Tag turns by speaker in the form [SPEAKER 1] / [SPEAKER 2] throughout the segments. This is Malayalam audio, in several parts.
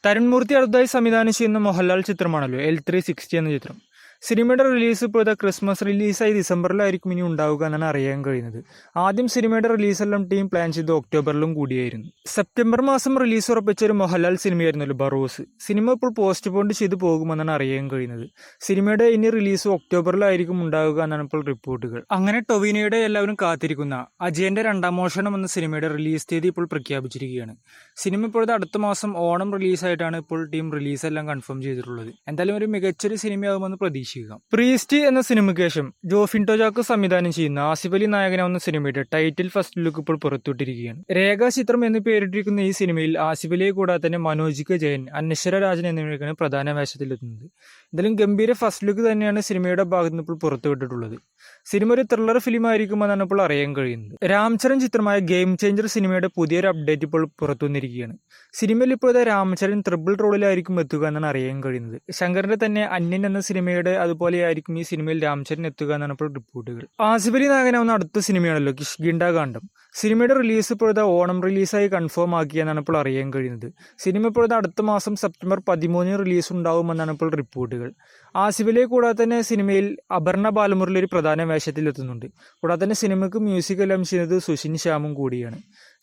[SPEAKER 1] തരുൺ മൂർത്തി അടുത്തതായി സംവിധാനം ചെയ്യുന്ന മോഹൻലാൽ ചിത്രമാണല്ലോ L360 എന്ന ചിത്രം. സിനിമയുടെ റിലീസ് ഇപ്പോഴത്തെ ക്രിസ്മസ് റിലീസായി ഡിസംബറിലായിരിക്കും ഇനി ഉണ്ടാവുക എന്നാണ് അറിയാൻ കഴിയുന്നത്. ആദ്യം സിനിമയുടെ റിലീസെല്ലാം ടീം പ്ലാൻ ചെയ്ത് ഒക്ടോബറിലും കൂടിയായിരുന്നു. സെപ്റ്റംബർ മാസം റിലീസ് ഉറപ്പിച്ച ഒരു മോഹൻലാൽ സിനിമയായിരുന്നല്ലോ ബറോസ്. സിനിമ ഇപ്പോൾ പോസ്റ്റ് പോണ്ട് ചെയ്ത് പോകുമെന്നാണ് അറിയാൻ കഴിയുന്നത്. സിനിമയുടെ ഇനി റിലീസ് ഒക്ടോബറിലായിരിക്കും ഉണ്ടാവുക എന്നാണ് ഇപ്പോൾ റിപ്പോർട്ടുകൾ. അങ്ങനെ ടൊവിനോയുടെ എല്ലാവരും കാത്തിരിക്കുന്ന അജയന്റെ രണ്ടാം മോഷണം എന്ന സിനിമയുടെ റിലീസ് തീയതി ഇപ്പോൾ പ്രഖ്യാപിച്ചിരിക്കുകയാണ്. സിനിമ ഇപ്പോഴത്തെ അടുത്ത മാസം ഓണം റിലീസായിട്ടാണ് ഇപ്പോൾ ടീം റിലീസെല്ലാം കൺഫേം ചെയ്തിട്ടുള്ളത്. എന്തായാലും ഒരു മികച്ചൊരു സിനിമയാകുമെന്ന് പ്രതീക്ഷിക്കാം. പ്രീസ്റ്റ് എന്ന സിനിമയ്ക്ക് ശേഷം ജോഫിൻ ടോജാക്കോ സംവിധാനം ചെയ്യുന്ന ആസിഫ് അലി നായകനാവുന്ന സിനിമയുടെ ടൈറ്റിൽ ഫസ്റ്റ് ലുക്ക് ഇപ്പോൾ പുറത്തുവിട്ടിരിക്കുകയാണ്. രേഖാ ചിത്രം എന്ന് പേരിട്ടിരിക്കുന്ന ഈ സിനിമയിൽ ആസിഫ് അലിയെ കൂടാതെ തന്നെ മനോജ് കെ ജയൻ, അനശ്വര രാജൻ എന്നിവരൊക്കെയാണ് പ്രധാന വേഷത്തിലെത്തുന്നത്. എന്തായാലും ഗംഭീര ഫസ്റ്റ് ലുക്ക് തന്നെയാണ് സിനിമയുടെ ഭാഗത്ത് നിന്ന് ഇപ്പോൾ പുറത്തുവിട്ടിട്ടുള്ളത്. സിനിമ ഒരു ത്രില്ലർ ഫിലിം ആയിരിക്കുമെന്നാണ് ഇപ്പോൾ അറിയാൻ കഴിയുന്നത്. രാംചരൺ ചിത്രമായ ഗെയിം ചേഞ്ചർ സിനിമയുടെ പുതിയൊരു അപ്ഡേറ്റ് ഇപ്പോൾ പുറത്തു വന്നിരിക്കുകയാണ്. സിനിമയിൽ ഇപ്പോഴത്തെ രാംചരൺ ട്രിപ്പിൾ റോളിലായിരിക്കും എത്തുക എന്നാണ് അറിയാൻ കഴിയുന്നത്. ശങ്കറിന്റെ തന്നെ അന്യൻ എന്ന സിനിമയുടെ അതുപോലെയായിരിക്കും ഈ സിനിമയിൽ രാംചരൺ എത്തുക എന്നാണ് ഇപ്പോൾ റിപ്പോർട്ടുകൾ. ആസിഫ് അലി നായകനാവുന്ന അടുത്ത സിനിമയാണല്ലോ കിഷ്കിന്ധ കാണ്ഡം. സിനിമയുടെ റിലീസ് ഇപ്പോഴത്തെ ഓണം റിലീസായി കൺഫേം ആക്കിയെന്നാണ് ഇപ്പോൾ അറിയാൻ കഴിയുന്നത്. സിനിമ ഇപ്പോഴത്തെ അടുത്ത മാസം സെപ്റ്റംബർ 13 റിലീസ് ഉണ്ടാവുമെന്നാണ് ഇപ്പോൾ റിപ്പോർട്ടുകൾ. ആസിഫ് അലിയെ കൂടാതെ തന്നെ സിനിമയിൽ അപർണ ബാലമുരളി ഒരു പ്രധാന വേഷത്തിലെത്തുന്നുണ്ട്. കൂടാതെ തന്നെ സിനിമയ്ക്ക് മ്യൂസിക് എല്ലാം ചെയ്യുന്നത് സുഷിൻ ശ്യാമും കൂടിയാണ്.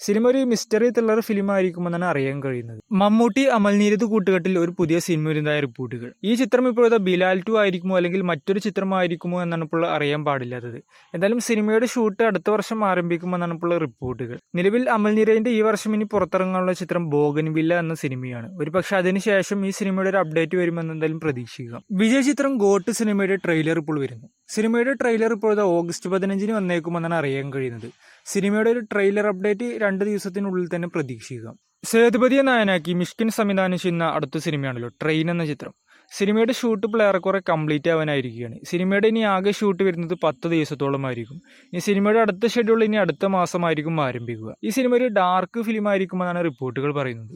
[SPEAKER 1] സിനിമ ഒരു മിസ്റ്ററി ത്രില്ലർ ഫിലിം ആയിരിക്കുമെന്നാണ് അറിയാൻ കഴിയുന്നത്. മമ്മൂട്ടി അമൽനീരത് കൂട്ടുകെട്ടിൽ ഒരു പുതിയ സിനിമ വരുന്നതായ റിപ്പോർട്ടുകൾ. ഈ ചിത്രം ഇപ്പോഴത്തെ ബിലാൽ 2 ആയിരിക്കുമോ അല്ലെങ്കിൽ മറ്റൊരു ചിത്രമായിരിക്കുമോ എന്നാണ് ഇപ്പോൾ അറിയാൻ പാടില്ലാത്തത്. എന്തായാലും സിനിമയുടെ ഷൂട്ട് അടുത്ത വർഷം ആരംഭിക്കുമെന്നാണ് ഇപ്പോൾ റിപ്പോർട്ടുകൾ. നിലവിൽ അമൽനീരതിന്റെ ഈ വർഷം ഇനി പുറത്തിറങ്ങാനുള്ള ചിത്രം ബോഗൻവില്ല എന്ന സിനിമയാണ്. ഒരുപക്ഷെ അതിനുശേഷം ഈ സിനിമയുടെ ഒരു അപ്ഡേറ്റ് വരുമെന്ന് എന്തായാലും പ്രതീക്ഷിക്കുക. വിജയ് ചിത്രം ഗോട്ട് സിനിമയുടെ ട്രെയിലർ ഇപ്പോൾ വരുന്നു. സിനിമയുടെ ട്രെയിലർ ഇപ്പോഴത്തെ ഓഗസ്റ്റ് 15 വന്നേക്കുമെന്നാണ് അറിയാൻ കഴിയുന്നത്. സിനിമയുടെ ഒരു ട്രെയിലർ അപ്ഡേറ്റ് 2 ദിവസത്തിനുള്ളിൽ തന്നെ പ്രതീക്ഷിക്കാം. സേതുപതിയെ നായനാക്കി മിഷ്കിൻ സംവിധാനം ചെയ്യുന്ന അടുത്ത സിനിമയാണല്ലോ ട്രെയിൻ എന്ന ചിത്രം. സിനിമയുടെ ഷൂട്ട് ഇപ്പോൾ ഏറെക്കുറെ കംപ്ലീറ്റ് ആവാനായിരിക്കുകയാണ്. സിനിമയുടെ ഇനി ആകെ ഷൂട്ട് വരുന്നത് 10 ദിവസത്തോളമായിരിക്കും. ഈ സിനിമയുടെ അടുത്ത ഷെഡ്യൂൾ ഇനി അടുത്ത മാസമായിരിക്കും ആരംഭിക്കുക. ഈ സിനിമ ഒരു ഡാർക്ക് ഫിലിം ആയിരിക്കുമെന്നാണ് റിപ്പോർട്ടുകൾ പറയുന്നത്.